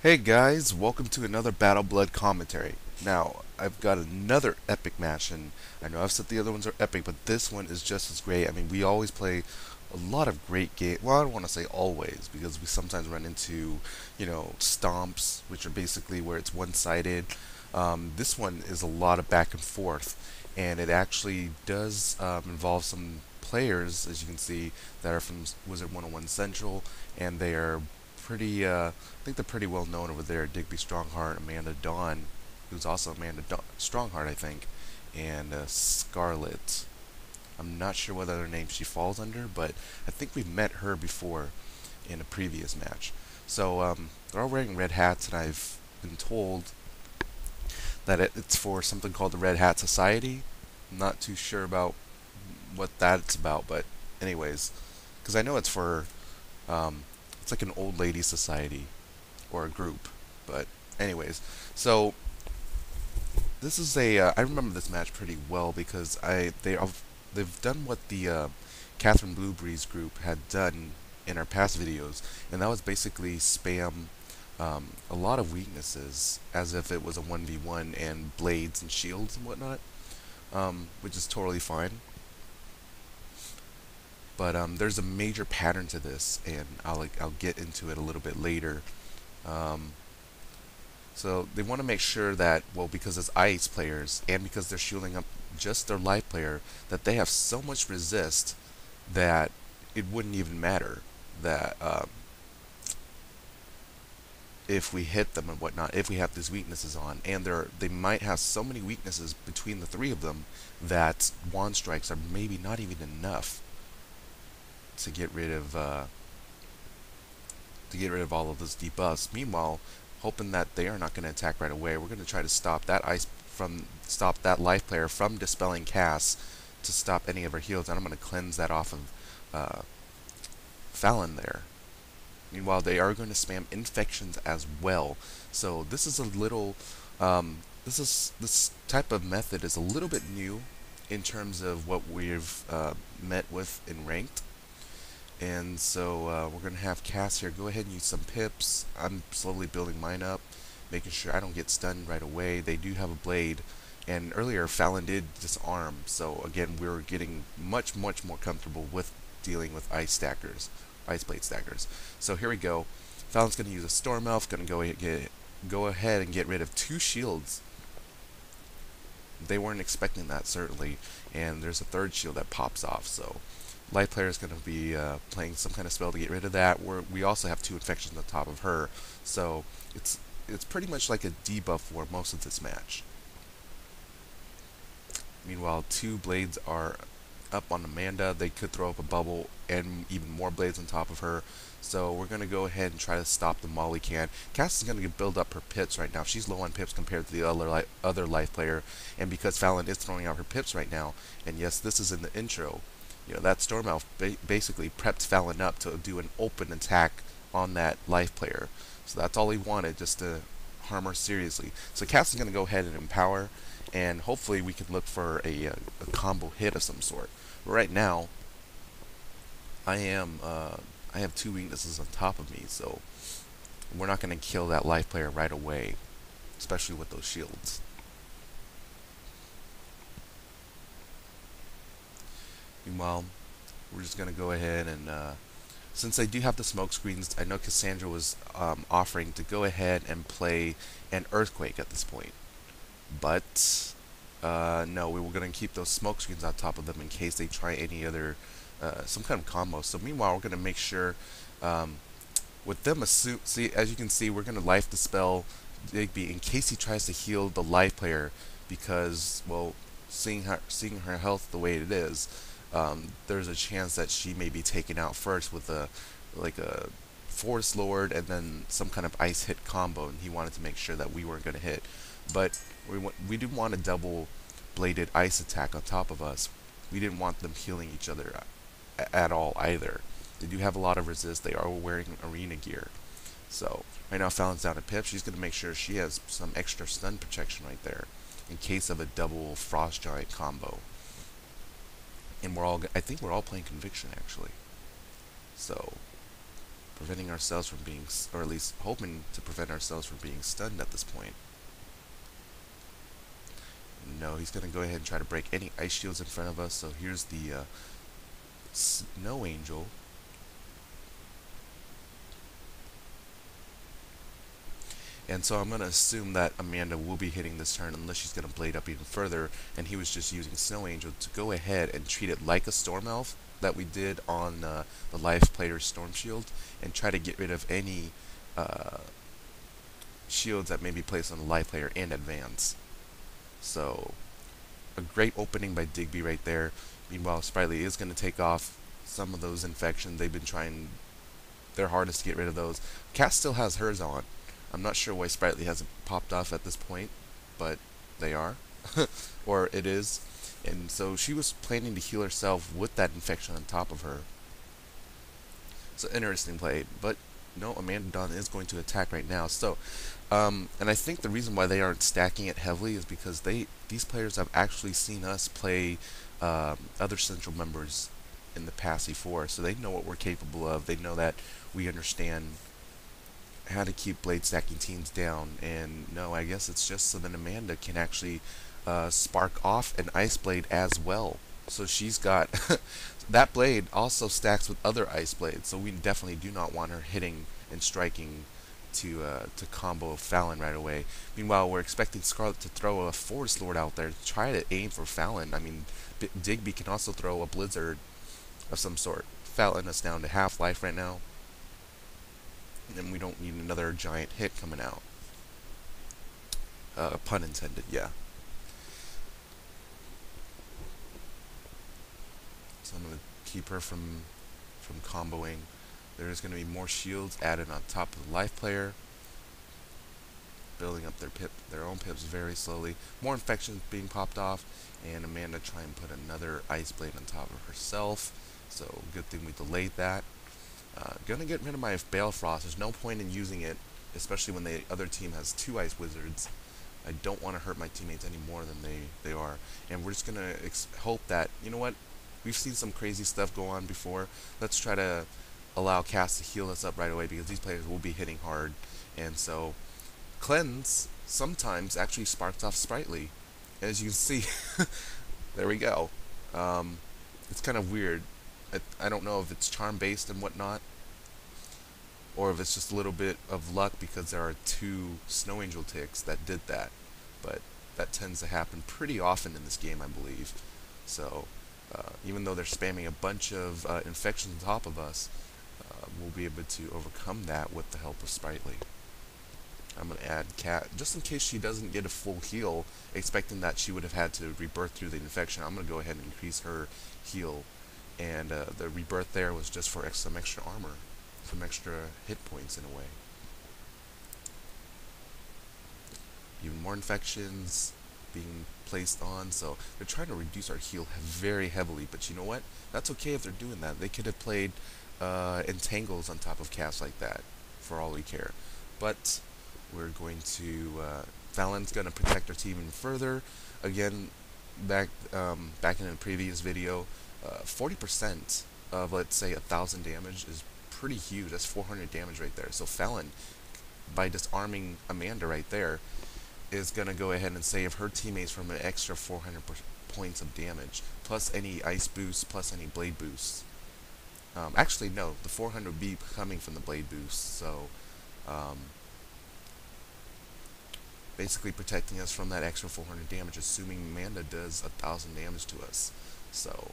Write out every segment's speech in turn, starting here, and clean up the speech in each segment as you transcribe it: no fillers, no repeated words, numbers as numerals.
Hey guys, welcome to another Battleblood commentary. Now, I've got another epic match, and I know I've said the other ones are epic, but this one is just as great. I mean, we always play a lot of great games. Well, I don't want to say always, because we sometimes run into, stomps, which are basically where it's one-sided. This one is a lot of back and forth, and it actually does involve some players, as you can see, that are from Wizard101 Central, and they are I think they're pretty well known over there. Digby Strongheart, Amanda Dawn, who's also Strongheart, I think, and Scarlet. I'm not sure what other name she falls under, but I think we've met her before in a previous match. So they're all wearing red hats, and I've been told that it's for something called the Red Hat Society. I'm not too sure about what that's about, but anyways, because I know it's for um, it's like an old lady society or a group. But anyways, so this is I remember this match pretty well because they've done what the Catherine Blueberry's group had done in our past videos, and that was basically spam a lot of weaknesses as if it was a 1v1 and blades and shields and whatnot, which is totally fine. But there's a major pattern to this, and I'll get into it a little bit later. Um, so they want to make sure that, well, because it's ice players and because they're shielding up just their life player, that they have so much resist that it wouldn't even matter that if we hit them and whatnot, if we have these weaknesses on, and they might have so many weaknesses between the three of them that wand strikes are maybe not even enough to get rid of all of those debuffs. Meanwhile, hoping that they are not going to attack right away, we're going to try to stop that life player from dispelling casts to stop any of her heals, and I'm going to cleanse that off of Fallon there. Meanwhile, they are going to spam infections as well. So this is a little this type of method is a little bit new in terms of what we've met with in ranked. And so we're going to have Cass here go ahead and use some pips. I'm slowly building mine up, making sure I don't get stunned right away. They do have a blade, and earlier Fallon did disarm, so again we're getting much more comfortable with dealing with ice blade stackers. So here we go. Fallon's going to use a Storm Elf, going to go ahead and get rid of 2 shields. They weren't expecting that, certainly, and there's a 3rd shield that pops off, so life player is going to be playing some kind of spell to get rid of that. We also have 2 infections on top of her, so it's pretty much like a debuff for most of this match. Meanwhile, 2 blades are up on Amanda. They could throw up a bubble and even more blades on top of her. So we're going to go ahead and try to stop the Molly can. Cass is going to build up her pips right now. She's low on pips compared to the other life player. And because Fallon is throwing out her pips right now, and yes, this is in the intro, that Storm Elf basically prepped Fallon up to do an open attack on that life player. So that's all he wanted, just to harm her seriously. So Cass is going to go ahead and empower, and hopefully we can look for a combo hit of some sort. But right now, I have 2 weaknesses on top of me, so we're not going to kill that life player right away, especially with those shields. Meanwhile, we're just going to go ahead and, since I do have the smoke screens, I know Cassandra was offering to go ahead and play an Earthquake at this point. But, no, we were going to keep those smoke screens on top of them in case they try any other, some kind of combo. So meanwhile, we're going to make sure, with them, see, as you can see, we're going to life dispel Digby in case he tries to heal the life player, because, well, seeing her health the way it is, there's a chance that she may be taken out first with a Force Lord and then some kind of ice hit combo, and he wanted to make sure that we weren't going to hit. But we didn't want a double bladed ice attack on top of us. We didn't want them healing each other at all either. They do have a lot of resist. They are wearing arena gear. So right now Fallon's down to Pip. She's going to make sure she has some extra stun protection right there in case of a double Frost Giant combo. And I think we're all playing Conviction, actually. So preventing ourselves from being, or at least hoping to prevent ourselves from being stunned at this point. No, he's going to go ahead and try to break any ice shields in front of us. So here's the Snow Angel. And so I'm going to assume that Amanda will be hitting this turn unless she's going to blade up even further. And he was just using Snow Angel to go ahead and treat it like a Storm Elf that we did on the live player's Storm Shield, and try to get rid of any shields that may be placed on the live player and advance. So a great opening by Digby right there. Meanwhile, Sprightly is going to take off some of those infections. They've been trying their hardest to get rid of those. Cass still has hers on. I'm not sure why Sprightly hasn't popped off at this point, but they are. Or it is. And so she was planning to heal herself with that infection on top of her. So interesting play. But no, Amanda Dawn is going to attack right now. So, and I think the reason why they aren't stacking it heavily is because these players have actually seen us play other Central members in the past before, so they know what we're capable of. They know that we understand how to keep blade stacking teams down. And no, I guess it's just so that Amanda can actually spark off an ice blade as well. So she's got that blade also stacks with other ice blades, so we definitely do not want her hitting and striking to combo Fallon right away. Meanwhile, we're expecting Scarlet to throw a Forest Lord out there to try to aim for Fallon. I mean, Digby can also throw a Blizzard of some sort. Fallon is down to half life right now, and we don't need another giant hit coming out. Pun intended, yeah. So I'm going to keep her from comboing. There's going to be more shields added on top of the life player, building up their own pips very slowly. More infections being popped off, and Amanda trying to put another ice blade on top of herself. So good thing we delayed that. Gonna get rid of my Balefrost. There's no point in using it, especially when the other team has 2 ice wizards. I don't want to hurt my teammates any more than they are. And we're just gonna hope that, you know what, we've seen some crazy stuff go on before. Let's try to allow Cass to heal us up right away, because these players will be hitting hard. And so Cleanse sometimes actually sparks off Sprightly. As you can see, there we go. It's kind of weird. I don't know if it's charm based and whatnot, or if it's just a little bit of luck because there are 2 Snow Angel ticks that did that. But that tends to happen pretty often in this game, I believe. So even though they're spamming a bunch of infections on top of us, we'll be able to overcome that with the help of Sprightly. I'm going to add Cat, just in case she doesn't get a full heal, expecting that she would have had to rebirth through the infection. I'm going to go ahead and increase her heal. And the rebirth there was just for some extra armor, some extra hit points in a way. Even more infections being placed on, so they're trying to reduce our heal very heavily. But you know what? That's okay if they're doing that. They could have played Entangles on top of Cass like that, for all we care. But we're going to Fallon's going to protect our team even further. Again, back in the previous video, 40% of, let's say, 1,000 damage is pretty huge. That's 400 damage right there. So Fallon, by disarming Amanda right there, is going to go ahead and save her teammates from an extra 400 points of damage, plus any ice boosts, plus any blade boosts. Actually, no, the 400 would be coming from the blade boosts. So basically protecting us from that extra 400 damage, assuming Amanda does 1,000 damage to us. So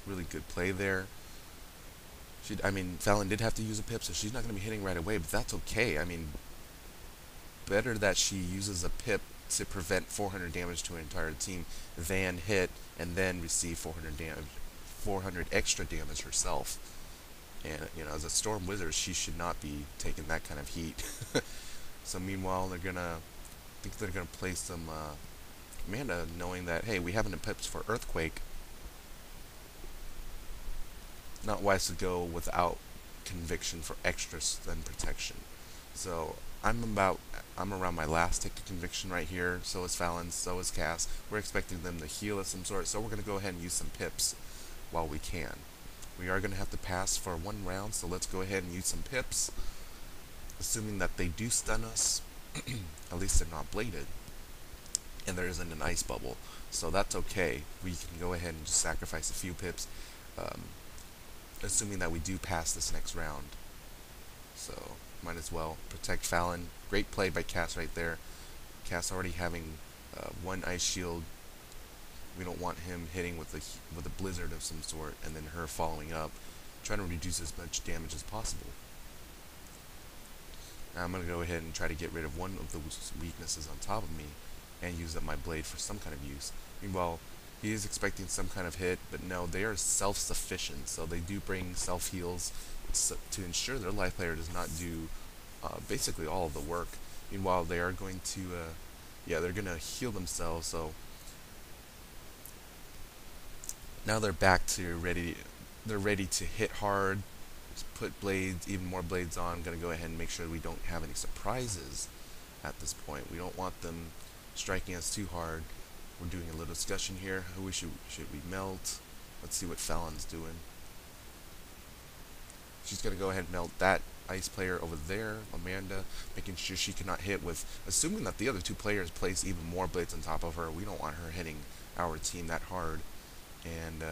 really good play there. I mean, Fallon did have to use a pip, so she's not going to be hitting right away, but that's okay. I mean, better that she uses a pip to prevent 400 damage to an entire team than hit and then receive 400 extra damage herself. And, you know, as a Storm Wizard, she should not be taking that kind of heat. So meanwhile, I think they're gonna play some Amanda, knowing that, hey, we haven't equipped for Earthquake. Not wise to go without Conviction for extra than protection. So I'm around my last tick to Conviction right here. So is Fallon, so is Cass. We're expecting them to heal of some sort, so we're gonna go ahead and use some pips while we can. We are going to have to pass for one round, so let's go ahead and use some pips. Assuming that they do stun us, at least they're not bladed, and there isn't an ice bubble, so that's okay. We can go ahead and just sacrifice a few pips, um, assuming that we do pass this next round. So might as well protect Fallon. Great play by Cass right there. Cass already having one ice shield. We don't want him hitting with a blizzard of some sort, and then her following up, trying to reduce as much damage as possible. Now I'm going to go ahead and try to get rid of one of those weaknesses on top of me, and use up my blade for some kind of use. Meanwhile, he is expecting some kind of hit, but no, they are self-sufficient, so they do bring self-heals to ensure their life player does not do basically all of the work. Meanwhile, they are going to, yeah, they're going to heal themselves, so now they're back to they're ready to hit hard, put blades, even more blades on. I'm going to go ahead and make sure we don't have any surprises at this point. We don't want them striking us too hard. We're doing a little discussion here. Who should we melt? Let's see what Fallon's doing. She's going to go ahead and melt that ice player over there, Amanda, making sure she cannot hit with, assuming that the other two players place even more blades on top of her. We don't want her hitting our team that hard. And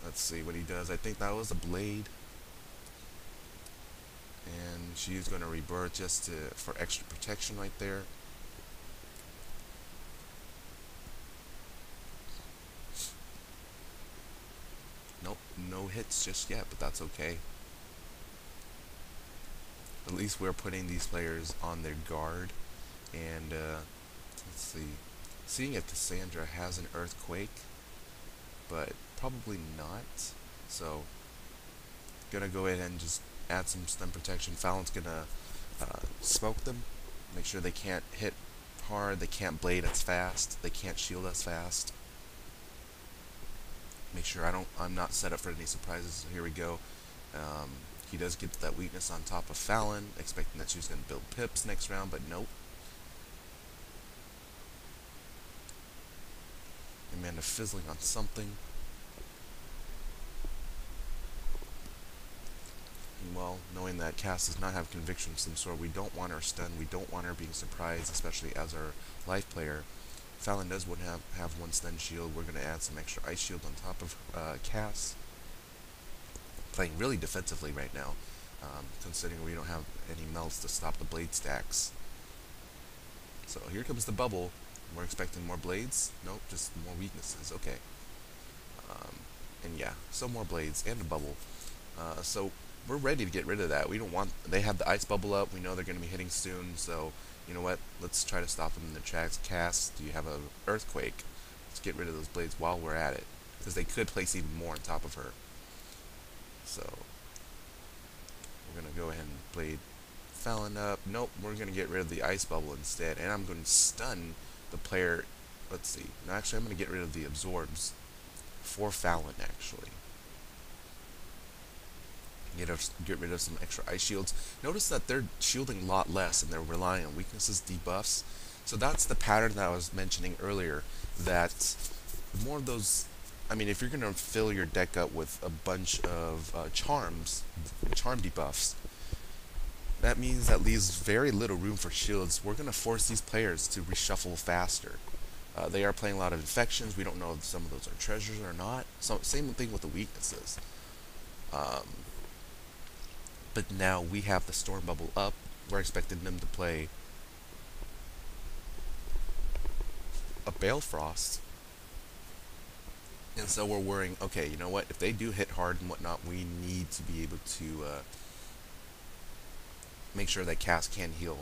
let's see what he does. I think that was a blade. And she's going to rebirth just for extra protection right there. Nope, no hits just yet, but that's okay. At least we're putting these players on their guard. And let's see. Seeing if Cassandra has an earthquake, but probably not. So, gonna go ahead and just add some stun protection. Fallon's gonna smoke them, make sure they can't hit hard, they can't blade as fast, they can't shield as fast. Make sure I'm not set up for any surprises. So here we go. He does get that weakness on top of Fallon, expecting that she was going to build pips next round, but nope. Amanda fizzling on something. Well, knowing that Cass does not have conviction of some sort, we don't want her stunned, we don't want her being surprised, especially as our life player. Fallon does want to have one stun shield. We're going to add some extra ice shield on top of Cass. Playing really defensively right now, considering we don't have any melts to stop the blade stacks. So here comes the bubble. We're expecting more blades. Nope, just more weaknesses. Okay. And yeah, so more blades and a bubble. So we're ready to get rid of that. We don't want. They have the ice bubble up. We know they're going to be hitting soon. So you know what? Let's try to stop them in their tracks. Cass, do you have an earthquake? Let's get rid of those blades while we're at it, because they could place even more on top of her. So we're going to go ahead and blade Fallon up. Nope, we're going to get rid of the ice bubble instead. And I'm going to stun the player. Let's see. No, actually, I'm going to get rid of the absorbs for Fallon, actually. Get rid of some extra ice shields. Notice that they're shielding a lot less and they're relying on weaknesses, debuffs. So that's the pattern that I was mentioning earlier, that more of those. I mean, if you're going to fill your deck up with a bunch of charm debuffs, that means that leaves very little room for shields. We're going to force these players to reshuffle faster. They are playing a lot of infections. We don't know if some of those are treasures or not. So same thing with the weaknesses. But now we have the storm bubble up. We're expecting them to play a Balefrost. And so we're worrying, okay, you know what? If they do hit hard and whatnot, we need to be able to make sure that Cass can heal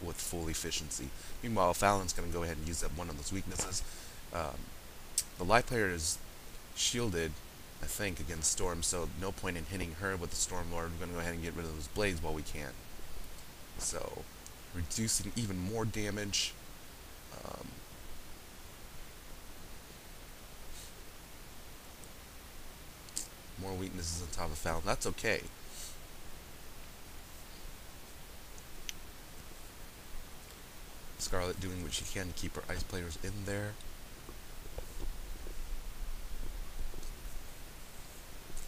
with full efficiency. Meanwhile, Fallon's going to go ahead and use up one of those weaknesses. The life player is shielded, I think, against Storm, so no point in hitting her with the Storm Lord. We're going to go ahead and get rid of those blades while we can. So, reducing even more damage. More weaknesses on top of Fallon. That's okay. Scarlet doing what she can to keep her ice players in there.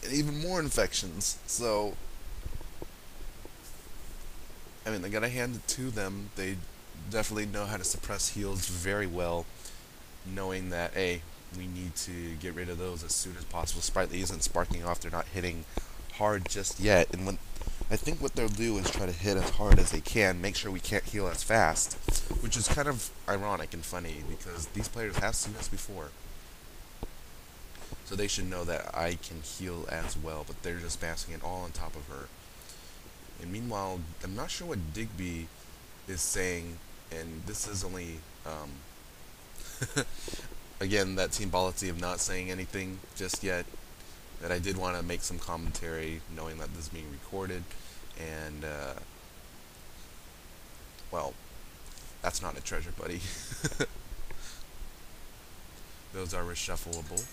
and even more infections. So, I mean, I gotta hand it to them. They definitely know how to suppress heals very well, knowing that, hey, we need to get rid of those as soon as possible. Sprightly isn't sparking off, they're not hitting hard just yet, and when I think what they'll do is try to hit as hard as they can, make sure we can't heal as fast, which is kind of ironic and funny because these players have seen us before. So they should know that I can heal as well, but they're just bouncing it all on top of her. And meanwhile, I'm not sure what Digby is saying, and this is only, again, that team policy of not saying anything just yet, that I did want to make some commentary knowing that this is being recorded, and, well, that's not a treasure, buddy. Those are reshuffleable.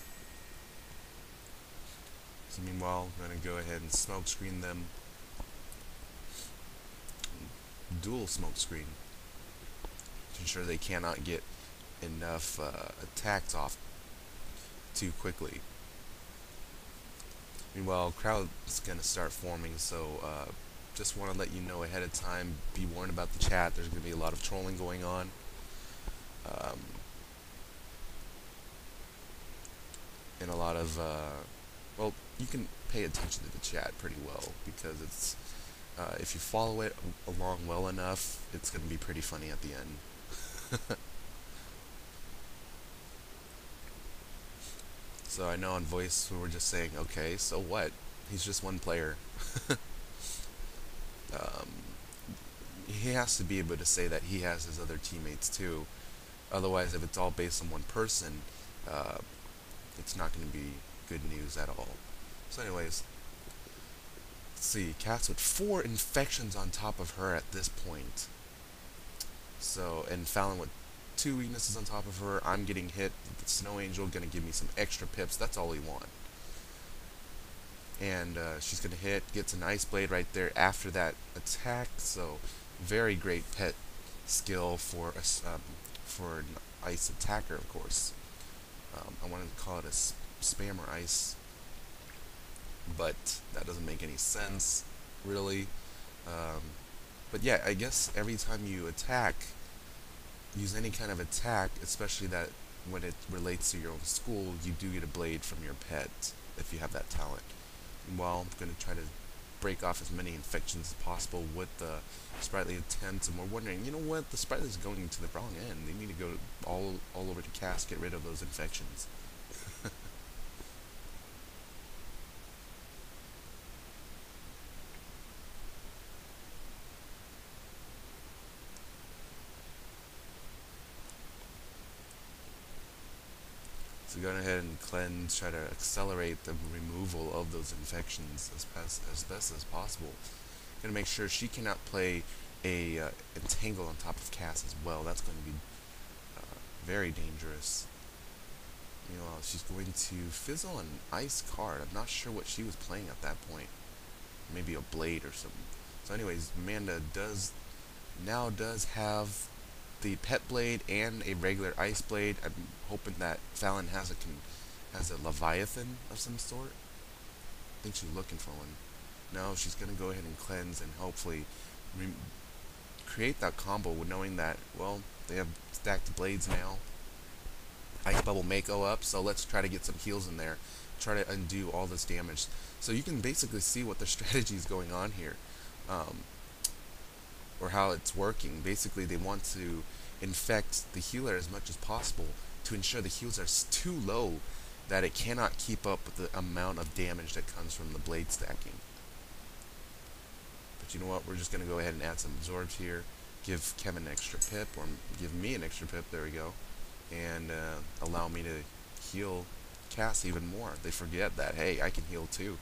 So meanwhile, I'm going to go ahead and smoke screen them. Dual smoke screen to ensure they cannot get enough attacks off too quickly. Meanwhile, crowd's going to start forming, so just want to let you know ahead of time, be warned about the chat. There's going to be a lot of trolling going on. And a lot of, well, you can pay attention to the chat pretty well, because it's, if you follow it along well enough, it's going to be pretty funny at the end. So I know on voice we were just saying, okay, so what? He's just one player. He has to be able to say that he has his other teammates too. Otherwise, if it's all based on one person, it's not going to be good news at all. So anyways, let's see, Cass with 4 infections on top of her at this point. So, and Fallon with 2 weaknesses on top of her. I'm getting hit with the Snow Angel, gonna give me some extra pips. That's all we want. And she's gonna hit, gets an Ice Blade right there after that attack. So, very great pet skill for an ice attacker, of course. I wanted to call it a spammer ice, but that doesn't make any sense, really. But yeah, I guess every time you attack, use any kind of attack, especially that when it relates to your own school, you do get a blade from your pet, if you have that talent. Meanwhile, I'm going to try to break off as many infections as possible with the Sprightly attempts, and we're wondering, you know what, the Sprightly's going to the wrong end. They need to go all over to Cass, get rid of those infections. So go ahead and cleanse, try to accelerate the removal of those infections as best as possible. Gonna make sure she cannot play a entangle on top of Cass as well. That's going to be very dangerous. You know, she's going to fizzle an ice card. I'm not sure what she was playing at that point. Maybe a blade or something. So anyways, Amanda now does have the pet blade and a regular ice blade. I'm hoping that Fallon has a Leviathan of some sort. I think she's looking for one. No, she's gonna go ahead and cleanse and hopefully create that combo with knowing that, well, they have stacked blades now. Ice bubble may go up, so let's try to get some heals in there. Try to undo all this damage. So you can basically see what their strategy is going on here. Or how it's working. Basically, they want to infect the healer as much as possible to ensure the heals are too low that it cannot keep up with the amount of damage that comes from the blade stacking. But you know what? We're just going to go ahead and add some absorbs here. Give Kevin an extra pip, or give me an extra pip. There we go. And allow me to heal Cass even more. They forget that, hey, I can heal too.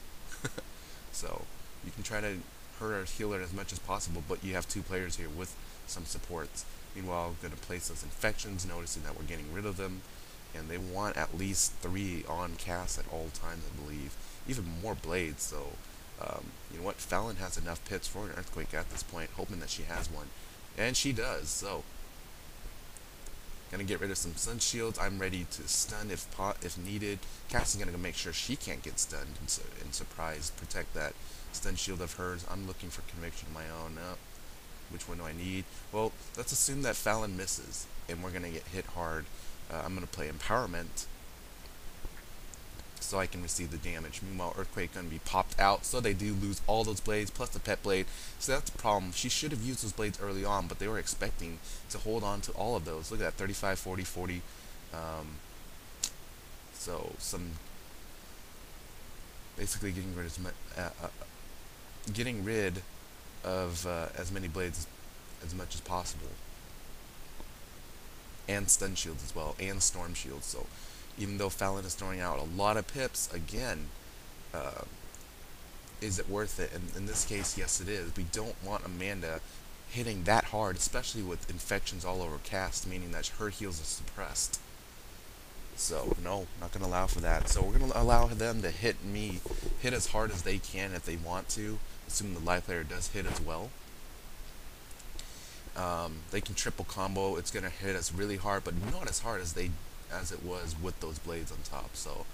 So you can try to hurt our healer as much as possible, but you have 2 players here with some supports. Meanwhile, I'm going to place those infections, noticing that we're getting rid of them, and they want at least 3 on Cass at all times, I believe. Even more blades, so you know what, Fallon has enough pits for an earthquake at this point, hoping that she has one, and she does. So Gonna get rid of some stun shields. I'm ready to stun if needed. Cass is gonna make sure she can't get stunned and surprise protect that stun shield of hers. I'm looking for conviction of my own. Which one do I need? Well, let's assume that Fallon misses and we're gonna get hit hard. I'm gonna play empowerment so I can receive the damage. Meanwhile, Earthquake gonna be popped out, so they do lose all those blades plus the pet blade. So that's the problem. She should have used those blades early on, but they were expecting to hold on to all of those. Look at that, 35, 40, 40. So some basically getting rid of as many blades as much as possible, and stun shields as well, and storm shields. So even though Fallon is throwing out a lot of pips, again, is it worth it? And in this case, yes, it is. We don't want Amanda hitting that hard, especially with infections all over Cass, meaning that her heals are suppressed. So no, not going to allow for that. So we're going to allow them to hit as hard as they can if they want to, assuming the live player does hit as well. They can triple combo. It's going to hit us really hard, but not as hard as it was with those blades on top. So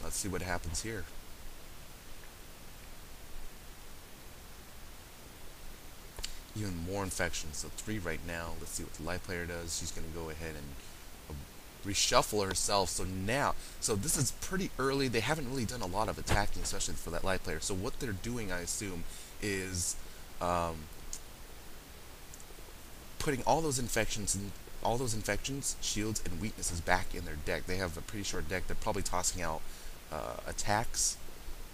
let's see what happens here. Even more infections, so 3 right now. Let's see what the live player does. She's going to go ahead and reshuffle herself. So this is pretty early. They haven't really done a lot of attacking, especially for that live player. So what they're doing, I assume, is putting all those infections, shields, and weaknesses back in their deck. They have a pretty short deck. They're probably tossing out attacks,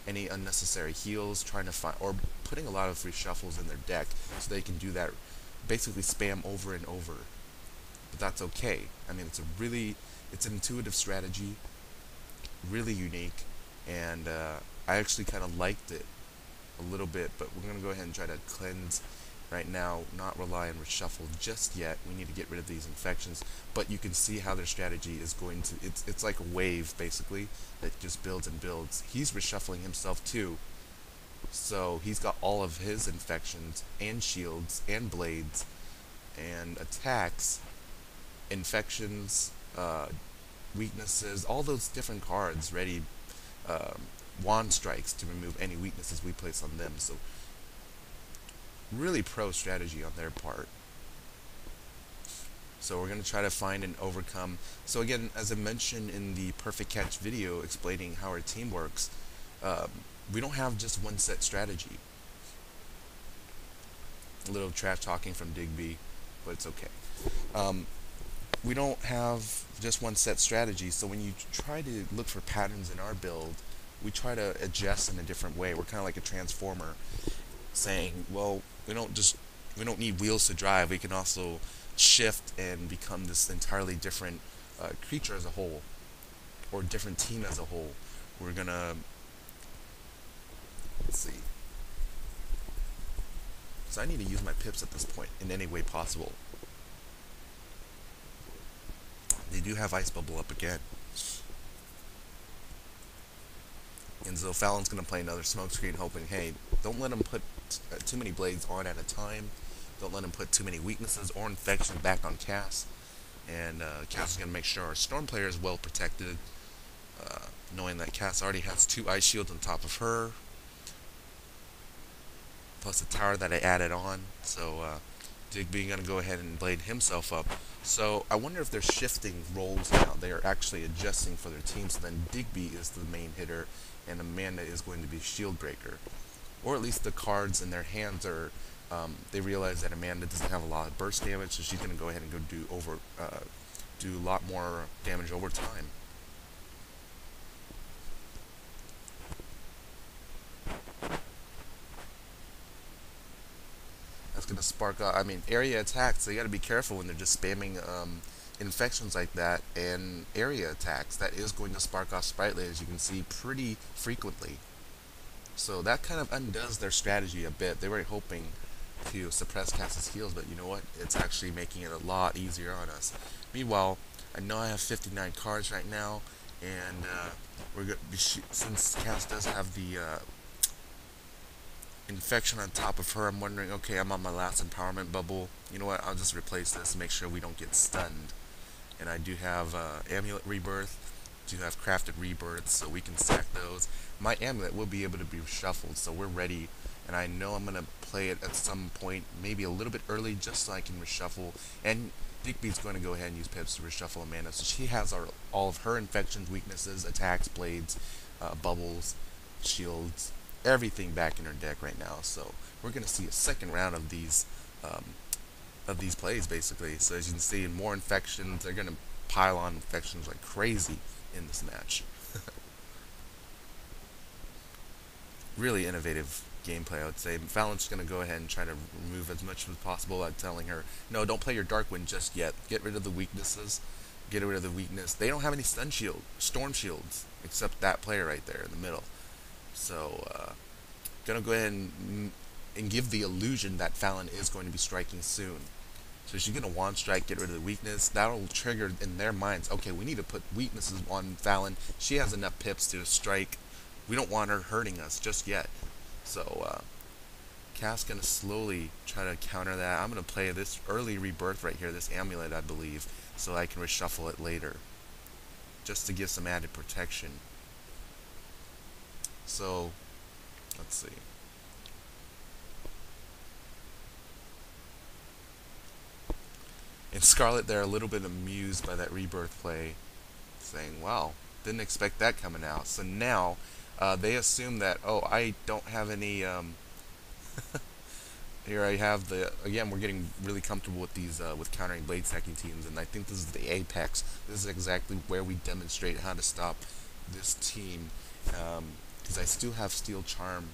any unnecessary heals, trying to find, or putting a lot of free shuffles in their deck so they can do that, basically spam over and over. But that's okay. I mean, it's an intuitive strategy, really unique, and I actually kind of liked it a little bit, but we're going to go ahead and try to cleanse right now, not rely on reshuffle just yet. We need to get rid of these infections, but you can see how their strategy is going to, it's like a wave, basically, that just builds and builds. He's reshuffling himself too, so he's got all of his infections, and shields, and blades, and attacks, infections, weaknesses, all those different cards ready, wand strikes to remove any weaknesses we place on them. So really pro strategy on their part. So we're going to try to find and overcome. So again, as I mentioned in the Perfect Catch video explaining how our team works, we don't have just one set strategy. A little trash talking from Digby, but it's okay. We don't have just one set strategy, so when you try to look for patterns in our build, we try to adjust in a different way. We're kind of like a transformer, saying, well, we don't need wheels to drive. We can also shift and become this entirely different creature as a whole, or different team as a whole. We're gonna, let's see. So I need to use my pips at this point in any way possible. They do have Ice Bubble up again. And so Fallon's going to play another smoke screen, hoping, hey, don't let him put too many blades on at a time. Don't let him put too many weaknesses or infections back on Cass. And Cass is going to make sure our Storm player is well protected, knowing that Cass already has 2 ice shields on top of her, plus the tower that I added on. So Digby going to go ahead and blade himself up. So I wonder if they're shifting roles now. They are actually adjusting for their team. So then Digby is the main hitter, and Amanda is going to be shield breaker. Or at least the cards in their hands are, they realize that Amanda doesn't have a lot of burst damage, so she's going to go ahead and go do a lot more damage over time. That's going to spark up, I mean, area attacks, they got to be careful when they're just spamming infections like that, and area attacks. That is going to spark off Sprightly, as you can see, pretty frequently. So that kind of undoes their strategy a bit. They were hoping to suppress Cass's heals, but you know what? It's actually making it a lot easier on us. Meanwhile, I know I have 59 cards right now, and we're going to be since Cass does have the infection on top of her. I'm wondering, okay, I'm on my last empowerment bubble. You know what? I'll just replace this and make sure we don't get stunned. And I do have amulet rebirth. Do have crafted rebirths, so we can stack those. My amulet will be able to be shuffled, so we're ready. And I know I'm gonna play it at some point, maybe a little bit early, just so I can reshuffle. And Digby's going to go ahead and use pips to reshuffle Amanda, so she has all of her infections, weaknesses, attacks, blades, bubbles, shields, everything back in her deck right now. So we're gonna see a second round of these plays basically. So as you can see, more infections. They're gonna pile on infections like crazy in this match. Really innovative gameplay, I would say. Fallon's going to go ahead and try to remove as much as possible by telling her, no, don't play your Darkwind just yet. Get rid of the weaknesses. Get rid of the weakness. They don't have any storm shields, except that player right there in the middle. So, going to go ahead and give the illusion that Fallon is going to be striking soon. So she's going to wand strike, get rid of the weakness. That'll trigger in their minds, okay, we need to put weaknesses on Fallon. She has enough pips to strike. We don't want her hurting us just yet. So, Cass going to slowly try to counter that. I'm going to play this early rebirth right here, this amulet, I believe, so I can reshuffle it later, just to give some added protection. So, let's see. In Scarlet, they're a little bit amused by that rebirth play, saying, wow, didn't expect that coming out. So now, they assume that, oh, I don't have any, here I have the, again, we're getting really comfortable with these, with countering blade stacking teams, and I think this is the apex. This is exactly where we demonstrate how to stop this team, because I still have Steel Charm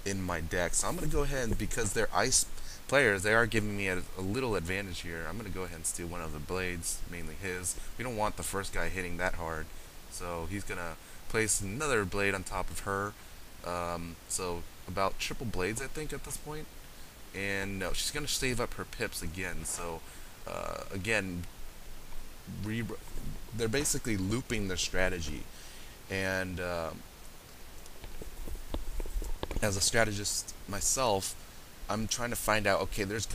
in my deck. So I'm going to go ahead, and because they're ice players, they are giving me a little advantage here. I'm going to go ahead and steal one of the blades, mainly his. We don't want the first guy hitting that hard, so he's going to place another blade on top of her. So about triple blades, I think, at this point. And no, she's going to save up her pips again. So again, they're basically looping their strategy. And as a strategist myself, I'm trying to find out, okay, there's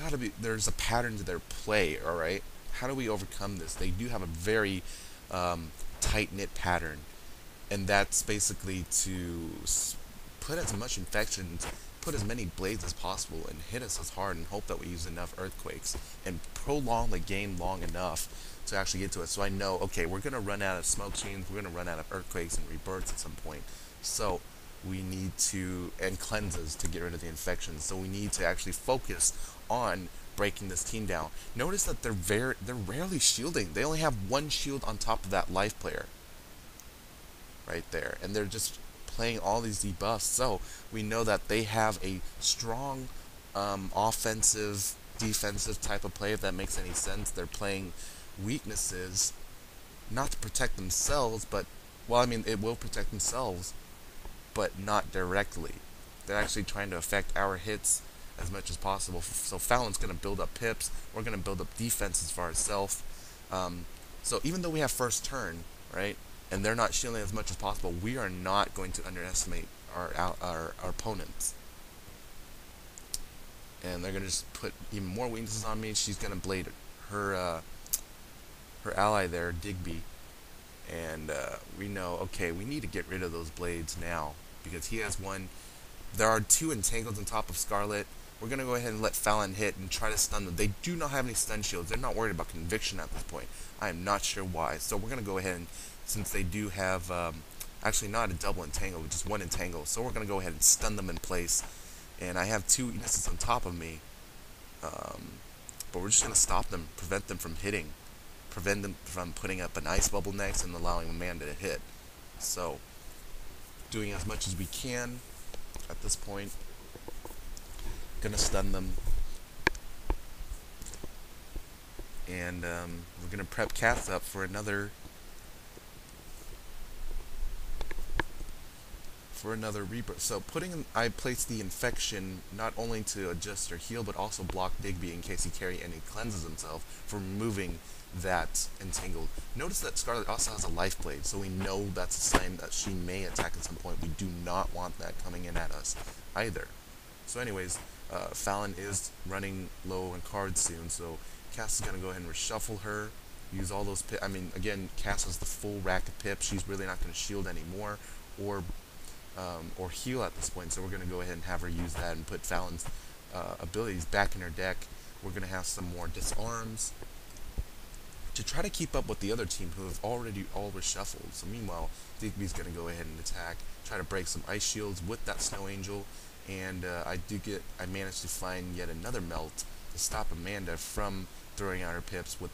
a pattern to their play, alright? How do we overcome this? They do have a very tight-knit pattern, and that's basically to put as much infections, put as many blades as possible, and hit us as hard, and hope that we use enough earthquakes, and prolong the game long enough to actually get to it. So I know, okay, we're going to run out of smoke chains, we're going to run out of earthquakes and rebirths at some point. So we need to, and cleanses to get rid of the infections. So we need to actually focus on breaking this team down. Notice that they're rarely shielding. They only have one shield on top of that life player right there, and they're just playing all these debuffs. So we know that they have a strong offensive, defensive type of play, if that makes any sense. They're playing weaknesses not to protect themselves, but, well, I mean, it will protect themselves, but not directly. They're actually trying to affect our hits as much as possible. So Fallon's going to build up pips. We're going to build up defenses for ourselves. So even though we have first turn, right, and they're not shielding as much as possible, we are not going to underestimate our opponents. And they're going to just put even more weaknesses on me. She's going to blade her ally there, Digby. And we know, okay, we need to get rid of those blades now, because he has one. There are two entangled on top of Scarlet. We're going to go ahead and let Fallon hit and try to stun them. They do not have any stun shields. They're not worried about conviction at this point. I am not sure why. So we're going to go ahead and, since they do have, actually not a double entangle, but just one entangle. So we're going to go ahead and stun them in place. And I have two weaknesses on top of me. But we're just going to stop them, prevent them from hitting. Prevent them from putting up an ice bubble next and allowing Amanda to hit. So, doing as much as we can at this point. Gonna stun them. And we're gonna prep Cass up for another rebirth. So I placed the infection not only to adjust her heal, but also block Digby in case he carry any cleanses himself for removing that entangled. Notice that Scarlet also has a life blade, so we know that's a sign that she may attack at some point. We do not want that coming in at us either. So anyways, Fallon is running low on cards soon, so Cass is going to go ahead and reshuffle her, use all those pips. I mean, again, Cass has the full rack of pips. She's really not going to shield anymore or heal at this point, so we're going to go ahead and have her use that and put Fallon's abilities back in her deck. We're going to have some more disarms to try to keep up with the other team who have already all reshuffled. So meanwhile, Digby's going to go ahead and attack, try to break some ice shields with that Snow Angel, and I managed to find yet another melt to stop Amanda from throwing out her pips with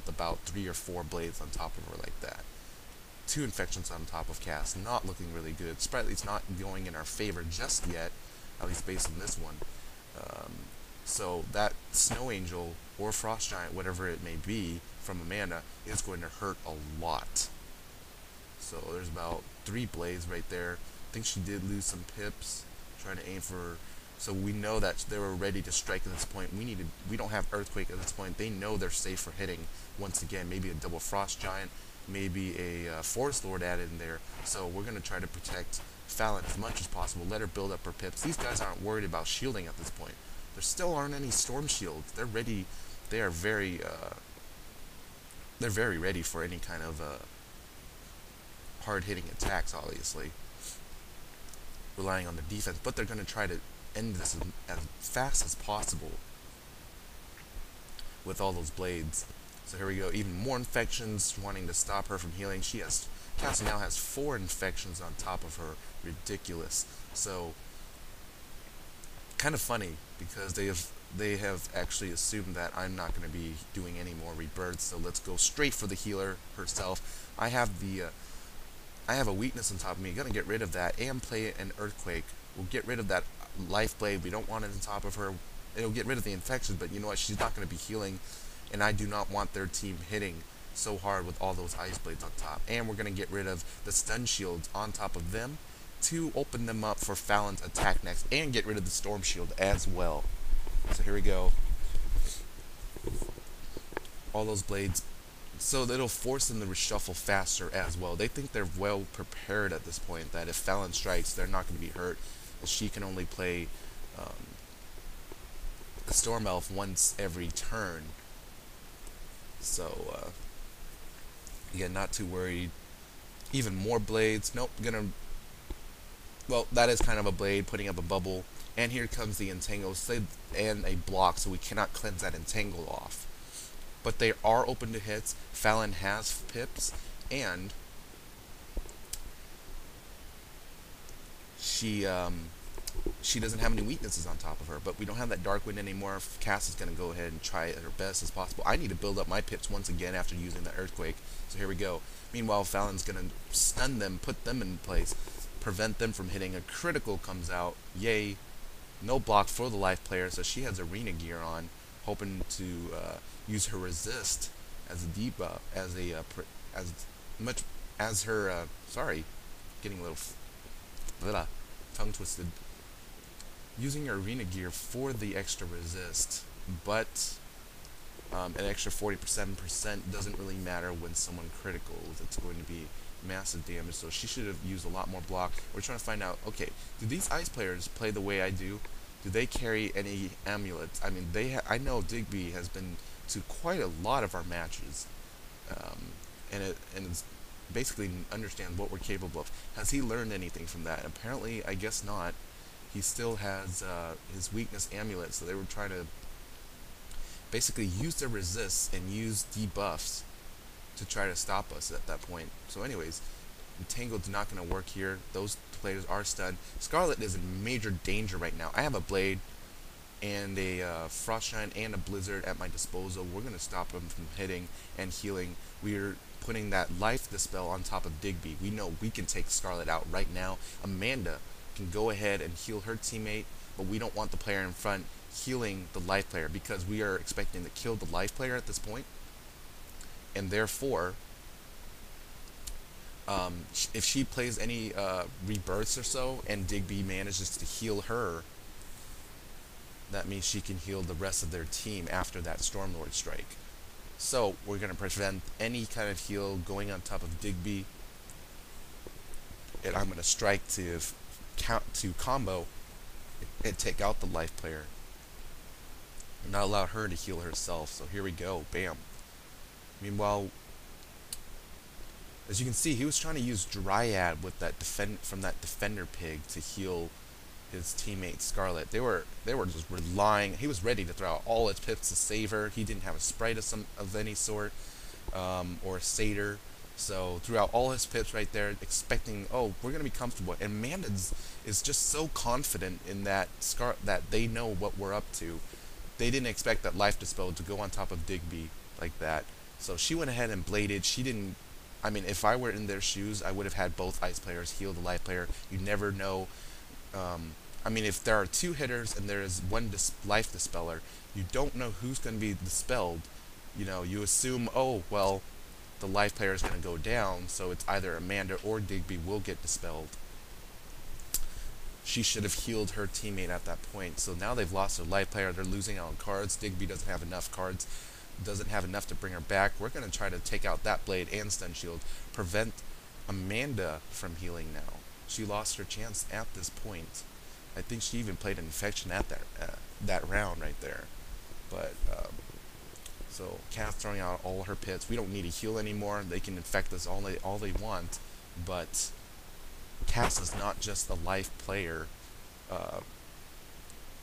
about 3 or 4 blades on top of her like that. 2 infections on top of Cass, not looking really good. Sprightly's not going in our favor just yet, at least based on this one. So that Snow Angel or Frost Giant, whatever it may be, from Amanda is going to hurt a lot. So there's about 3 blades right there. I think she did lose some pips trying to aim for. So we know that they were ready to strike at this point. We don't have Earthquake at this point. They know they're safe for hitting. Once again, maybe a double Frost Giant, maybe a Forest Lord added in there. So we're going to try to protect Fallon as much as possible. Let her build up her pips. These guys aren't worried about shielding at this point. There still aren't any storm shields. They're ready. They are very ready for any kind of hard-hitting attacks, obviously, relying on the defense. But they're going to try to end this as fast as possible with all those blades. So here we go. Even more infections, wanting to stop her from healing. Cass now has 4 infections on top of her. Ridiculous. So kind of funny because they have actually assumed that I'm not going to be doing any more rebirths, so let's go straight for the healer herself. I have a weakness on top of me. Gonna get rid of that and play an Earthquake. We'll get rid of that Life Blade. We don't want it on top of her. It'll get rid of the infections, but you know what? She's not going to be healing, and I do not want their team hitting so hard with all those Ice Blades on top. And we're going to get rid of the stun shields on top of them to open them up for Fallon's attack next, and get rid of the Storm Shield as well. So here we go. All those blades. So it'll force them to reshuffle faster as well. They think they're well prepared at this point, that if Fallon strikes, they're not going to be hurt. She can only play the Storm Elf once every turn. So, again, not too worried. Even more blades. Nope, well, that is kind of a blade, putting up a bubble. And here comes the Entangle and a block, so we cannot cleanse that Entangle off. But they are open to hits. Fallon has pips, and she doesn't have any weaknesses on top of her. But we don't have that Dark Wind anymore. Cass is going to go ahead and try her best as possible. I need to build up my pips once again after using the Earthquake. So here we go. Meanwhile, Fallon's going to stun them, put them in place, prevent them from hitting. A critical comes out. Yay. No block for the life player, so she has arena gear on, hoping to use her resist as a debuff, as much as her. Sorry, getting a little tongue twisted. Using her arena gear for the extra resist, but an extra 47% doesn't really matter when someone criticals. It's going to be massive damage, so she should have used a lot more block. We're trying to find out, okay, do these ice players play the way I do? Do they carry any amulets? I mean, I know Digby has been to quite a lot of our matches, and it's basically understands what we're capable of. Has he learned anything from that? Apparently, I guess not. He still has his weakness amulet, so they were trying to basically use their resists and use debuffs to try to stop us at that point. So anyways, Entangled's not going to work here. Those players are stunned. Scarlet is in major danger right now. I have a Blade and a Frost Giant and a Blizzard at my disposal. We're going to stop him from hitting and healing. We're putting that Life Dispel on top of Digby. We know we can take Scarlet out right now. Amanda can go ahead and heal her teammate, but we don't want the player in front healing the life player because we are expecting to kill the life player at this point. And therefore, if she plays any rebirths or so and Digby manages to heal her, that means she can heal the rest of their team after that Stormlord strike. So we're going to prevent any kind of heal going on top of Digby, and I'm going to strike to combo and take out the life player. Not allow her to heal herself. So here we go. Bam. Meanwhile, as you can see, he was trying to use Dryad with that from that defender pig to heal his teammate Scarlet. They were just relying. He was ready to throw out all his pips to save her. He didn't have a sprite of any sort, or a satyr. So threw out all his pips right there, expecting, oh, we're gonna be comfortable. And Amanda is just so confident in that that they know what we're up to. They didn't expect that Life Dispel to go on top of Digby like that. So she went ahead and bladed. She didn't. I mean, if I were in their shoes, I would have had both ice players heal the life player. You never know. I mean, if there are two hitters and there is one life dispeller, you don't know who's going to be dispelled. You know, you assume, oh, well, the life player is going to go down, so it's either Amanda or Digby will get dispelled. She should have healed her teammate at that point. So now they've lost their life player. They're losing out on cards. Digby doesn't have enough cards. Doesn't have enough to bring her back. We're going to try to take out that blade and stun shield. Prevent Amanda from healing now. She lost her chance at this point. I think she even played an infection at that round right there. But so Cass throwing out all her pits. We don't need to heal anymore. They can infect us all they want. But Cass is not just a life player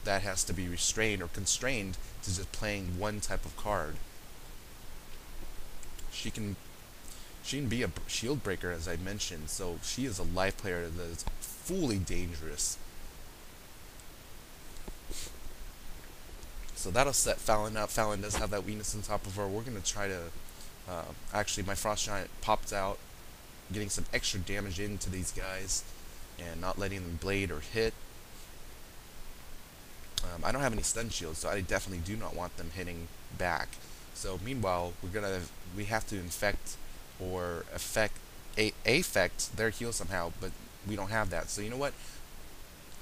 that has to be restrained or constrained to just playing one type of card. She can be a shield breaker, as I mentioned, so she is a life player that is fully dangerous. So that'll set Fallon up. Fallon does have that weakness on top of her. We're going to try to... actually, my Frost Giant popped out, getting some extra damage into these guys and not letting them blade or hit. I don't have any stun shields, so I definitely do not want them hitting back. So meanwhile, we have to infect or affect their heal somehow, but we don't have that. So you know what?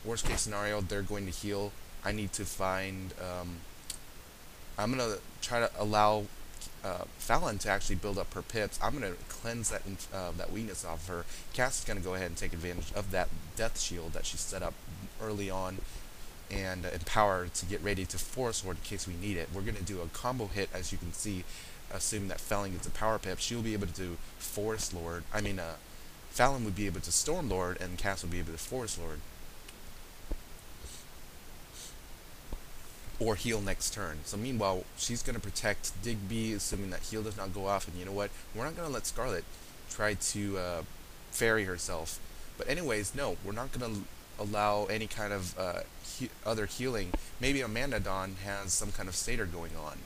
Worst case scenario, they're going to heal. I need to find... I'm going to try to allow Fallon to actually build up her pips. I'm going to cleanse that weakness off of her. Cass is going to go ahead and take advantage of that death shield that she set up early on and empower to get ready to Force Lord in case we need it. We're going to do a combo hit, as you can see, assuming that Fallon gets a power pip. She'll be able to do Force Lord. Fallon would be able to Storm Lord, and Cass would be able to Force Lord. Or heal next turn. So meanwhile, she's going to protect Digby, assuming that heal does not go off. And you know what? We're not going to let Scarlet try to ferry herself. But anyways, no, we're not going to allow any kind of other healing. Maybe Amanda Dawn has some kind of satyr going on.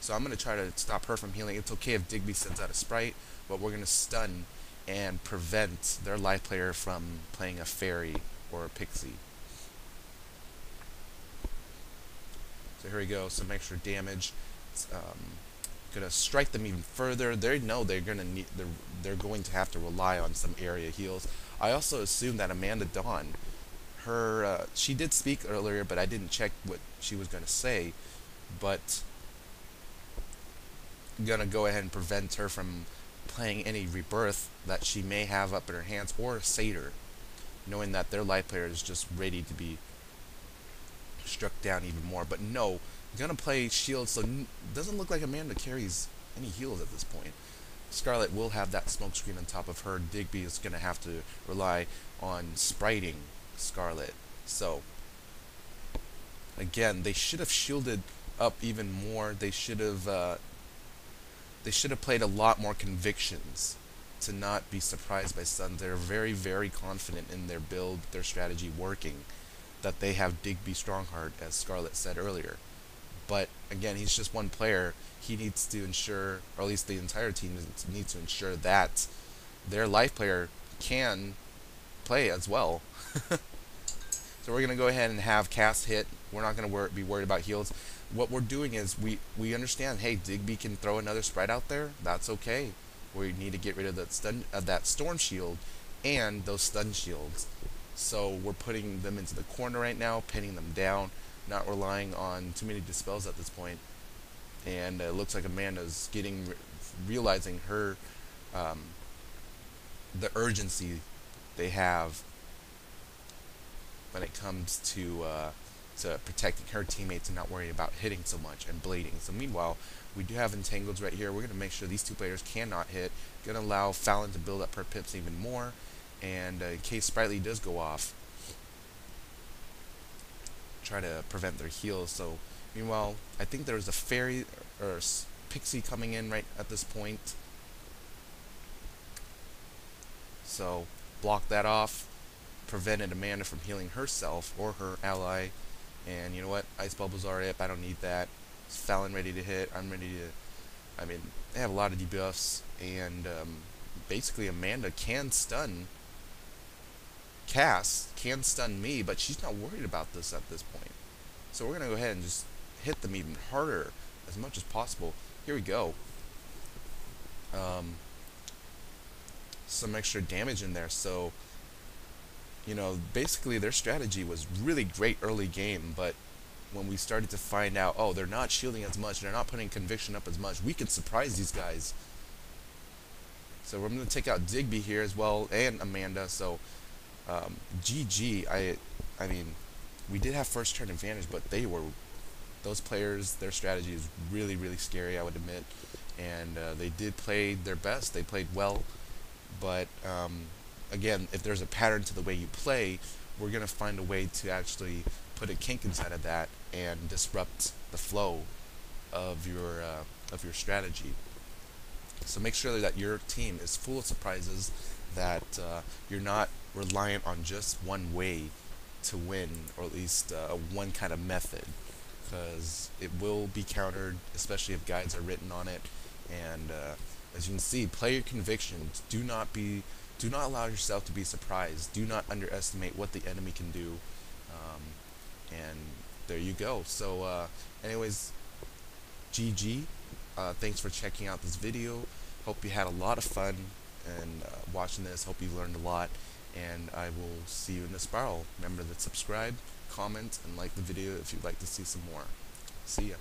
So I'm going to try to stop her from healing. It's okay if Digby sends out a sprite, but we're going to stun and prevent their life player from playing a fairy or a pixie. So here we go, some extra damage. It's gonna strike them even further. They know they're going to have to rely on some area heals. I also assume that Amanda Dawn, she did speak earlier, but I didn't check what she was gonna say. But I'm gonna go ahead and prevent her from playing any rebirth that she may have up in her hands, or a satyr, knowing that their life player is just ready to be struck down even more. But no, I'm gonna play shield, so it doesn't look like Amanda carries any heals at this point. Scarlet will have that smoke screen on top of her. Digby is gonna have to rely on spriting Scarlet. So again, they should have shielded up even more. They should have played a lot more convictions to not be surprised by stun. They're very, very confident in their build, their strategy working, that they have Digby Strongheart, as Scarlet said earlier. But again, he's just one player. He needs to ensure, or at least the entire team needs to ensure, that their life player can play as well. So we're going to go ahead and have Cass hit. We're not going to be worried about heals. What we're doing is we understand, hey, Digby can throw another sprite out there. That's okay. We need to get rid of that storm shield and those stun shields. So we're putting them into the corner right now, pinning them down, not relying on too many dispels at this point. And it looks like Amanda's realizing her, the urgency they have when it comes to protecting her teammates and not worrying about hitting so much and blading. So meanwhile, we do have entangles right here. We're going to make sure these two players cannot hit. Going to allow Fallon to build up her pips even more, and in case Sprightly does go off, try to prevent their heals. So meanwhile, I think there's a fairy or pixie coming in right at this point. So block that off, prevented Amanda from healing herself or her ally. And you know what? Ice Bubble's already up. I don't need that. Is Fallon ready to hit? I'm ready to... I mean, they have a lot of debuffs. And basically Amanda can stun Cass, can stun me, but she's not worried about this at this point. So we're going to go ahead and just hit them even harder as much as possible. Here we go. Some extra damage in there. So, you know, basically their strategy was really great early game, but when we started to find out, oh, they're not shielding as much, they're not putting conviction up as much, we could surprise these guys. So we're going to take out Digby here as well, and Amanda. So GG. I mean, we did have first turn advantage, but those players, their strategy is really, really scary, I would admit. And they did play their best. They played well. But again, if there's a pattern to the way you play, we're going to find a way to actually put a kink inside of that and disrupt the flow of your strategy. So make sure that your team is full of surprises, that you're not reliant on just one way to win, or at least one kind of method, because it will be countered, especially if guides are written on it. And as you can see, play your convictions. Do not allow yourself to be surprised. Do not underestimate what the enemy can do. And there you go. So anyways, GG. Thanks for checking out this video. Hope you had a lot of fun and watching this. Hope you learned a lot. And I will see you in the spiral. Remember to subscribe, comment, and like the video if you'd like to see some more. See ya.